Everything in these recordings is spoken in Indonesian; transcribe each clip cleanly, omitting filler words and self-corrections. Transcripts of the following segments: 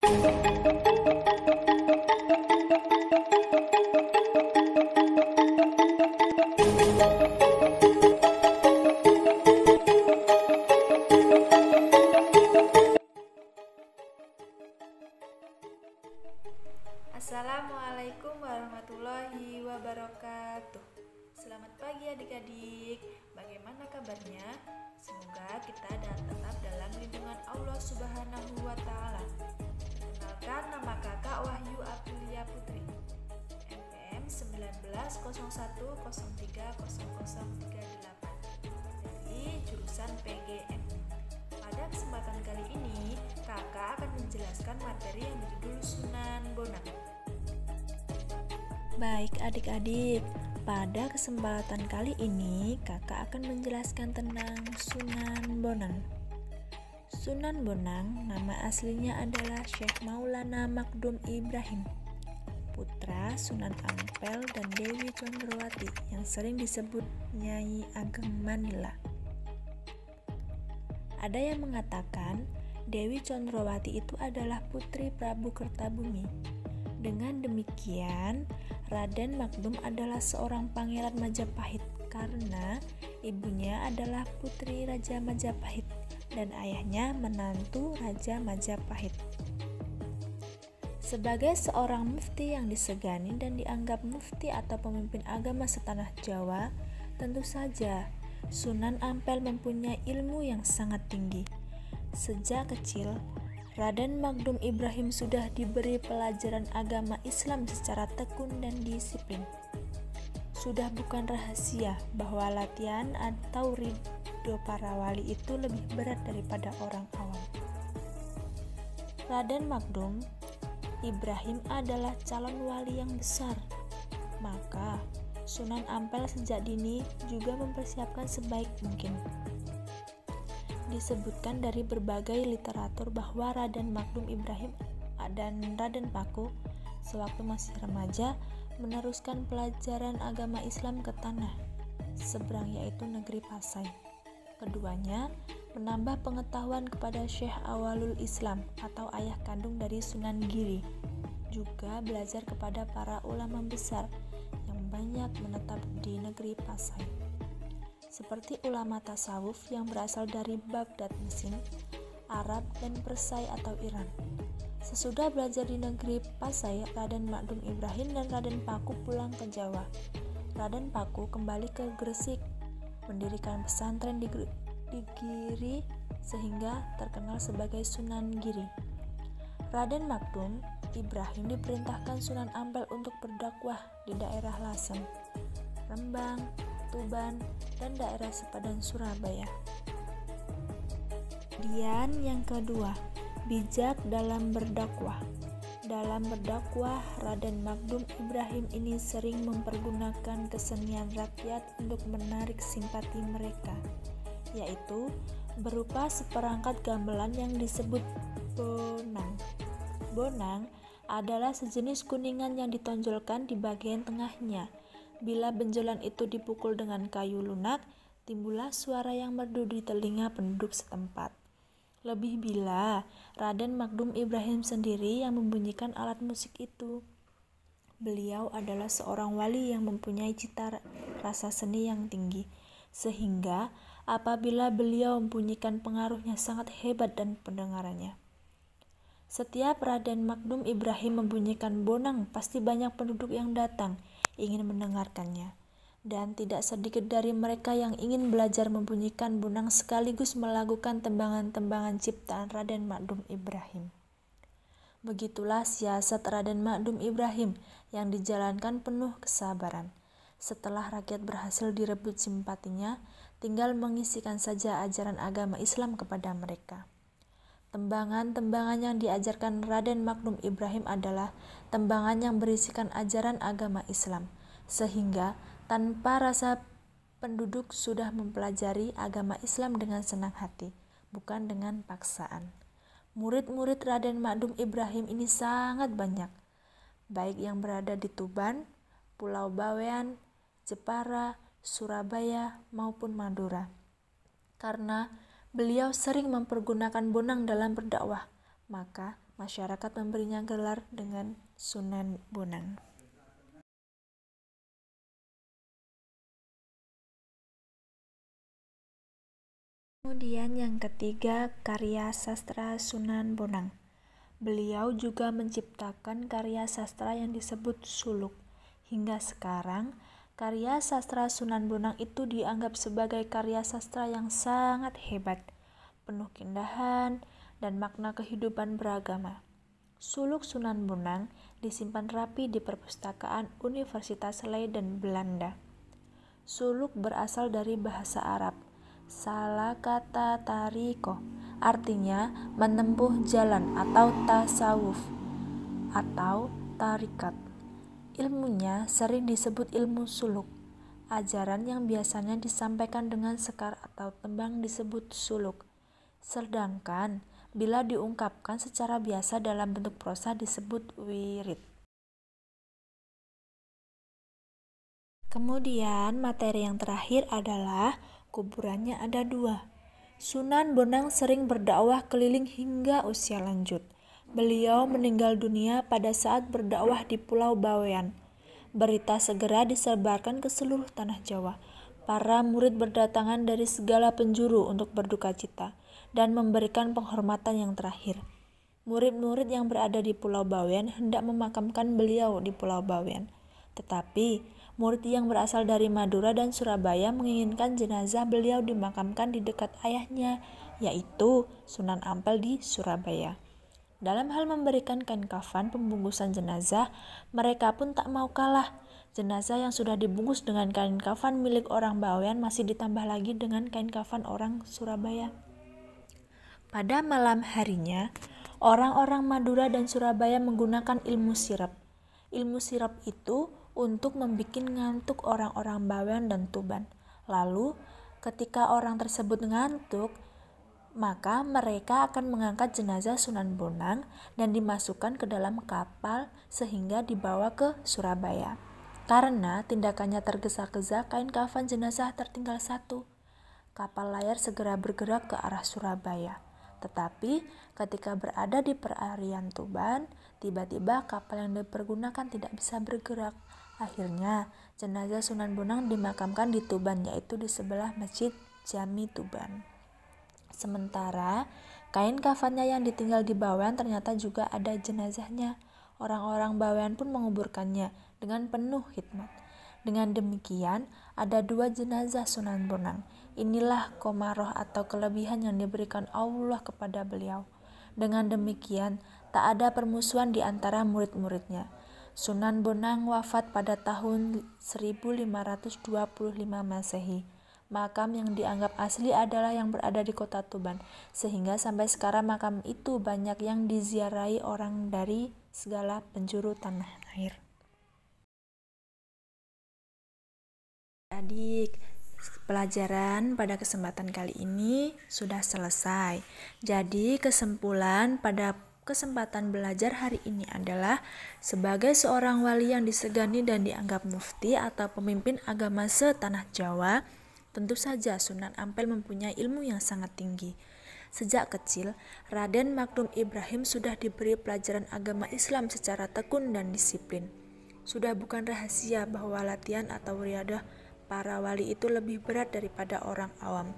Assalamualaikum warahmatullahi wabarakatuh. Selamat pagi adik-adik. Bagaimana kabarnya? Semoga kita tetap dalam lindungan Allah Subhanahu wa Ta'ala. Perkenalkan, nama kakak Wahyu Aprilia Putri, NPM 1901030038 dari jurusan PGM. Pada kesempatan kali ini, kakak akan menjelaskan materi yang berjudul Sunan Bonang. Baik adik-adik, pada kesempatan kali ini kakak akan menjelaskan tentang Sunan Bonang. Sunan Bonang nama aslinya adalah Syekh Maulana Magdum Ibrahim, putra Sunan Ampel dan Dewi Condrowati yang sering disebut Nyai Ageng Manila. Ada yang mengatakan Dewi Condrowati itu adalah putri Prabu Kertabumi. Dengan demikian, Raden Magdum adalah seorang pangeran Majapahit karena ibunya adalah putri Raja Majapahit dan ayahnya menantu Raja Majapahit. Sebagai seorang mufti yang disegani dan dianggap mufti atau pemimpin agama setanah Jawa, tentu saja Sunan Ampel mempunyai ilmu yang sangat tinggi. Sejak kecil, Raden Magdum Ibrahim sudah diberi pelajaran agama Islam secara tekun dan disiplin. Sudah bukan rahasia bahwa latihan atau ridho para wali itu lebih berat daripada orang awam. Raden Magdum Ibrahim adalah calon wali yang besar, maka Sunan Ampel sejak dini juga mempersiapkan sebaik mungkin. Disebutkan dari berbagai literatur bahwa Raden Magdum Ibrahim dan Raden Paku sewaktu masih remaja meneruskan pelajaran agama Islam ke tanah seberang, yaitu negeri Pasai. Keduanya menambah pengetahuan kepada Syekh Awalul Islam atau ayah kandung dari Sunan Giri, juga belajar kepada para ulama besar yang banyak menetap di negeri Pasai, seperti ulama tasawuf yang berasal dari Baghdad, Mesir, Arab, dan Persai atau Iran. Sesudah belajar di negeri Pasai, Raden Magdum Ibrahim dan Raden Paku pulang ke Jawa. Raden Paku kembali ke Gresik, mendirikan pesantren di Giri sehingga terkenal sebagai Sunan Giri. Raden Magdum Ibrahim diperintahkan Sunan Ampel untuk berdakwah di daerah Lasem, Rembang, Tuban, dan daerah sepadan Surabaya. Kemudian yang kedua, bijak dalam berdakwah. Dalam berdakwah, Raden Magdum Ibrahim ini sering mempergunakan kesenian rakyat untuk menarik simpati mereka, yaitu berupa seperangkat gamelan yang disebut bonang. Bonang adalah sejenis kuningan yang ditonjolkan di bagian tengahnya. Bila benjolan itu dipukul dengan kayu lunak, timbullah suara yang merdu di telinga penduduk setempat. Lebih bila Raden Magdum Ibrahim sendiri yang membunyikan alat musik itu. Beliau adalah seorang wali yang mempunyai cita rasa seni yang tinggi, sehingga apabila beliau membunyikan pengaruhnya sangat hebat dan pendengarannya. Setiap Raden Magdum Ibrahim membunyikan bonang, pasti banyak penduduk yang datang ingin mendengarkannya, dan tidak sedikit dari mereka yang ingin belajar membunyikan bonang sekaligus melakukan tembangan-tembangan ciptaan Raden Magdum Ibrahim. Begitulah siasat Raden Magdum Ibrahim yang dijalankan penuh kesabaran. Setelah rakyat berhasil direbut simpatinya, tinggal mengisikan saja ajaran agama Islam kepada mereka. Tembangan-tembangan yang diajarkan Raden Magdum Ibrahim adalah tembangan yang berisikan ajaran agama Islam, sehingga tanpa rasa penduduk sudah mempelajari agama Islam dengan senang hati, bukan dengan paksaan. Murid-murid Raden Magdum Ibrahim ini sangat banyak, baik yang berada di Tuban, Pulau Bawean, Jepara, Surabaya, maupun Madura. Karena beliau sering mempergunakan bonang dalam berdakwah, maka Masyarakat memberinya gelar dengan Sunan Bonang. Kemudian yang ketiga, karya sastra Sunan Bonang. Beliau juga menciptakan karya sastra yang disebut suluk. Hingga sekarang, karya sastra Sunan Bonang itu dianggap sebagai karya sastra yang sangat hebat, penuh keindahan dan makna kehidupan beragama. Suluk Sunan Bonang disimpan rapi di perpustakaan Universitas Leiden, Belanda. Suluk berasal dari bahasa Arab, salah kata tariko, artinya menempuh jalan atau tasawuf atau tarikat. Ilmunya sering disebut ilmu suluk. Ajaran yang biasanya disampaikan dengan sekar atau tembang disebut suluk. Sedangkan bila diungkapkan secara biasa dalam bentuk prosa disebut wirid. Kemudian materi yang terakhir adalah kuburannya ada 2. Sunan Bonang sering berdakwah keliling hingga usia lanjut. Beliau meninggal dunia pada saat berdakwah di Pulau Bawean. Berita segera disebarkan ke seluruh tanah Jawa. Para murid berdatangan dari segala penjuru untuk berduka cita dan memberikan penghormatan yang terakhir. Murid-murid yang berada di Pulau Bawean hendak memakamkan beliau di Pulau Bawean. Tetapi murid yang berasal dari Madura dan Surabaya menginginkan jenazah beliau dimakamkan di dekat ayahnya, yaitu Sunan Ampel di Surabaya. Dalam hal memberikan kain kafan pembungkusan jenazah, mereka pun tak mau kalah. Jenazah yang sudah dibungkus dengan kain kafan milik orang Bawean masih ditambah lagi dengan kain kafan orang Surabaya. Pada malam harinya, orang-orang Madura dan Surabaya menggunakan ilmu sirap. Ilmu sirap itu untuk membuat ngantuk orang-orang Bawean dan Tuban. Lalu, ketika orang tersebut ngantuk, maka mereka akan mengangkat jenazah Sunan Bonang dan dimasukkan ke dalam kapal sehingga dibawa ke Surabaya. Karena tindakannya tergesa-gesa, kain kafan jenazah tertinggal 1. Kapal layar segera bergerak ke arah Surabaya. Tetapi ketika berada di perairan Tuban, tiba-tiba kapal yang dipergunakan tidak bisa bergerak. Akhirnya, jenazah Sunan Bonang dimakamkan di Tuban, yaitu di sebelah Masjid Jami Tuban. Sementara, kain kafannya yang ditinggal di Bawean ternyata juga ada jenazahnya. Orang-orang Bawean pun menguburkannya dengan penuh hikmat. Dengan demikian, ada 2 jenazah Sunan Bonang. Inilah komaroh atau kelebihan yang diberikan Allah kepada beliau. Dengan demikian, tak ada permusuhan di antara murid-muridnya. Sunan Bonang wafat pada tahun 1525 Masehi. Makam yang dianggap asli adalah yang berada di kota Tuban, sehingga sampai sekarang makam itu banyak yang diziarahi orang dari segala penjuru tanah air. Adik, pelajaran pada kesempatan kali ini sudah selesai. Jadi kesimpulan pada kesempatan belajar hari ini adalah sebagai seorang wali yang disegani dan dianggap mufti atau pemimpin agama setanah Jawa, tentu saja Sunan Ampel mempunyai ilmu yang sangat tinggi. Sejak kecil, Raden Magdum Ibrahim sudah diberi pelajaran agama Islam secara tekun dan disiplin. Sudah bukan rahasia bahwa latihan atau riadah para wali itu lebih berat daripada orang awam.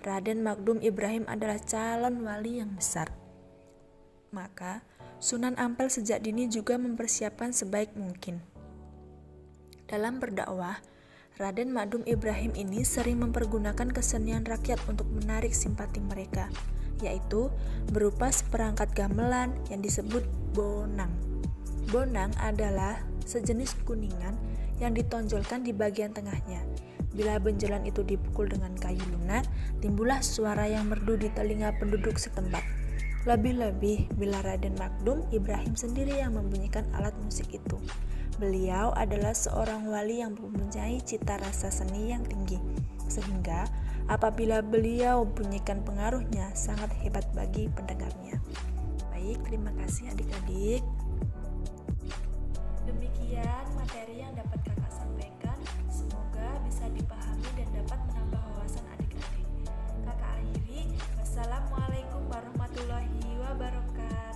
Raden Magdum Ibrahim adalah calon wali yang besar. Maka, Sunan Ampel sejak dini juga mempersiapkan sebaik mungkin. Dalam berdakwah, Raden Magdum Ibrahim ini sering mempergunakan kesenian rakyat untuk menarik simpati mereka, yaitu berupa seperangkat gamelan yang disebut bonang. Bonang adalah sejenis kuningan yang ditonjolkan di bagian tengahnya. Bila benjolan itu dipukul dengan kayu lunak, timbullah suara yang merdu di telinga penduduk setempat. Lebih-lebih bila Raden Magdum Ibrahim sendiri yang membunyikan alat musik itu. Beliau adalah seorang wali yang mempunyai cita rasa seni yang tinggi, sehingga apabila beliau bunyikan pengaruhnya sangat hebat bagi pendengarnya. Baik, terima kasih adik-adik. Demikian materi yang dapat kakak sampaikan, semoga bisa dipahami dan dapat menambah wawasan adik-adik. Kakak akhiri, wassalamualaikum warahmatullahi wabarakatuh.